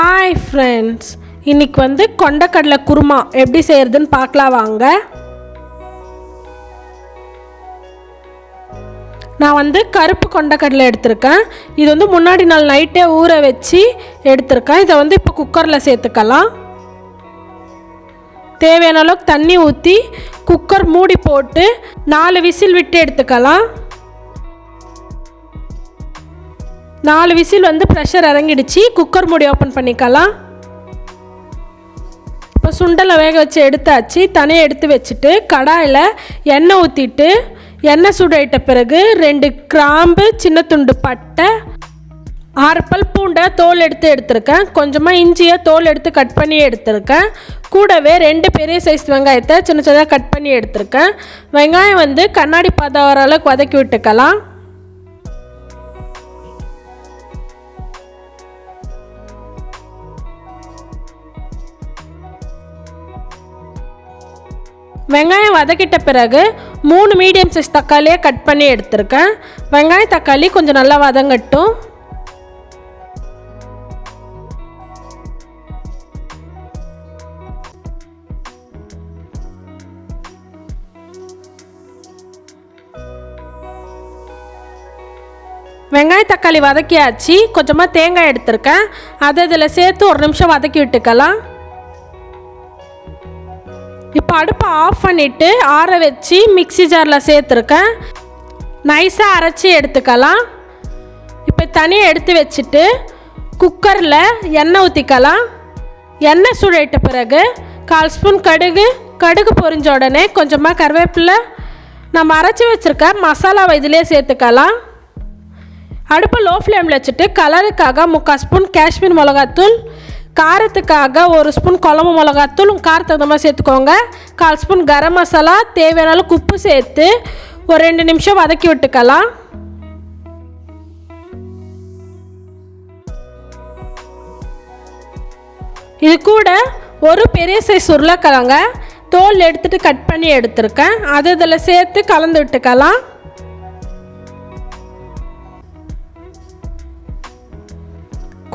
Hi friends, இன்றைக்கி கொண்டக்கடலை குருமா எப்படி செய்கிறதுன்னு பார்க்கலாம் வாங்க. நான் கருப்பு கொண்டக்கடலை எடுத்திருக்கேன். இது முன்னாடி நாள் நைட்டே ஊற வச்சு எடுத்திருக்கேன். இதை இப்போ குக்கரில் சேர்த்துக்கலாம். தேவையான அளவுக்கு தண்ணி ஊற்றி குக்கர் மூடி போட்டு 4 விசில் விட்டு எடுத்துக்கலாம். 4 விசில் ப்ரெஷர் இறங்கிடுச்சு. குக்கர் மூடி ஓப்பன் பண்ணிக்கலாம். இப்போ சுண்டலை வேக வச்சு எடுத்தாச்சு. தனியாக எடுத்து வச்சுட்டு கடாயில் எண்ணெய் ஊற்றிட்டு எண்ணெய் சூடாயிட்ட பிறகு 2 கிராம்பு, சின்ன துண்டு பட்டை, 6 பல் பூண்டை தோல் எடுத்துருக்கேன். கொஞ்சமாக இஞ்சியை தோல் எடுத்து கட் பண்ணி எடுத்திருக்கேன். கூடவே 2 பெரிய சைஸ் வெங்காயத்தை சின்ன சின்னதாக கட் பண்ணி எடுத்திருக்கேன். வெங்காயம் கண்ணாடி பதம் வர அளவுக்கு வதக்கி விட்டுக்கலாம். வெங்காயம் வதக்கிட்ட பிறகு 3 மீடியம் சைஸ் தக்காளியை கட் பண்ணி எடுத்திருக்கேன். வெங்காயம் தக்காளி கொஞ்சம் நல்லா வதங்கட்டும். வெங்காய தக்காளி வதக்கியாச்சு. கொஞ்சமாக தேங்காய் எடுத்திருக்கேன். அதை இதில் சேர்த்து 1 நிமிஷம் வதக்கி விட்டுக்கலாம். இப்போ அடுப்பை ஆஃப் பண்ணிவிட்டு ஆற வச்சு மிக்ஸி ஜாரில் சேர்த்துருக்கேன். நைஸாக அரைச்சி எடுத்துக்கலாம். இப்போ தனியாக எடுத்து வச்சுட்டு குக்கரில் எண்ணெய் ஊற்றிக்கலாம். எண்ணெய் சூடாயிட்ட பிறகு 1/4 ஸ்பூன் கடுகு பொரிஞ்ச உடனே கொஞ்சமாக கருவேப்பிலை, நம்ம அரைச்சி வச்சுருக்க மசாலாவை இதிலே சேர்த்துக்கலாம். அடுப்பை லோ ஃப்ளேமில் வச்சுட்டு கலருக்காக 3/4 ஸ்பூன் காஷ்மீர் மிளகாத்தூள், காரத்துக்காக 1 ஸ்பூன் குழம்பு மிளகாத்தூள், காரத்துக்கு தகுந்த மாதிரி சேர்த்துக்கோங்க. 1/4 ஸ்பூன் கரம் மசாலா, தேவையான அளவுக்கு உப்பு சேர்த்து ஒரு 2 நிமிஷம் வதக்கி விட்டுக்கலாம். இது கூட ஒரு பெரிய சைஸ் உருளைக்கிழங்க தோல் எடுத்துட்டு கட் பண்ணி எடுத்திருக்கேன். அது இதில் சேர்த்து கலந்து விட்டுக்கலாம்.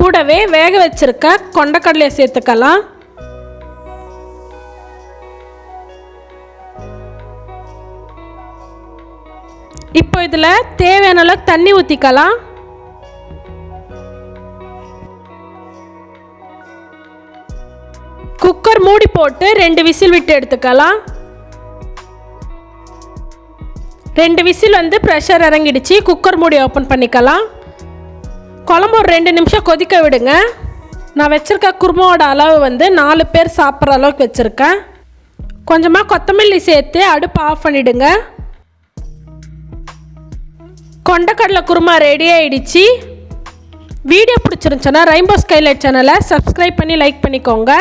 கூடவே வேக வச்சிருக்க கொண்டக்கடலையை சேர்த்துக்கலாம். இப்போ இதில் தேவையான அளவுக்கு தண்ணி ஊற்றிக்கலாம். குக்கர் மூடி போட்டு 2 விசில் விட்டு எடுத்துக்கலாம். 2 விசில் ப்ரெஷர் இறங்கிடுச்சு. குக்கர் மூடி ஓப்பன் பண்ணிக்கலாம். குழம்பு ஒரு 2 நிமிஷம் கொதிக்க விடுங்க. நான் வச்சுருக்க குருமாவோட அளவு 4 பேர் சாப்பிட்ற அளவுக்கு வச்சுருக்கேன். கொஞ்சமாக கொத்தமல்லி சேர்த்து அடுப்பு ஆஃப் பண்ணிவிடுங்க. கொண்டக்கடலை குருமா ரெடி ஆகிடுச்சு. வீடியோ பிடிச்சிருந்துச்சுன்னா ரெயின்போ ஸ்கைலைட் சேனலை சப்ஸ்கிரைப் பண்ணி லைக் பண்ணிக்கோங்க.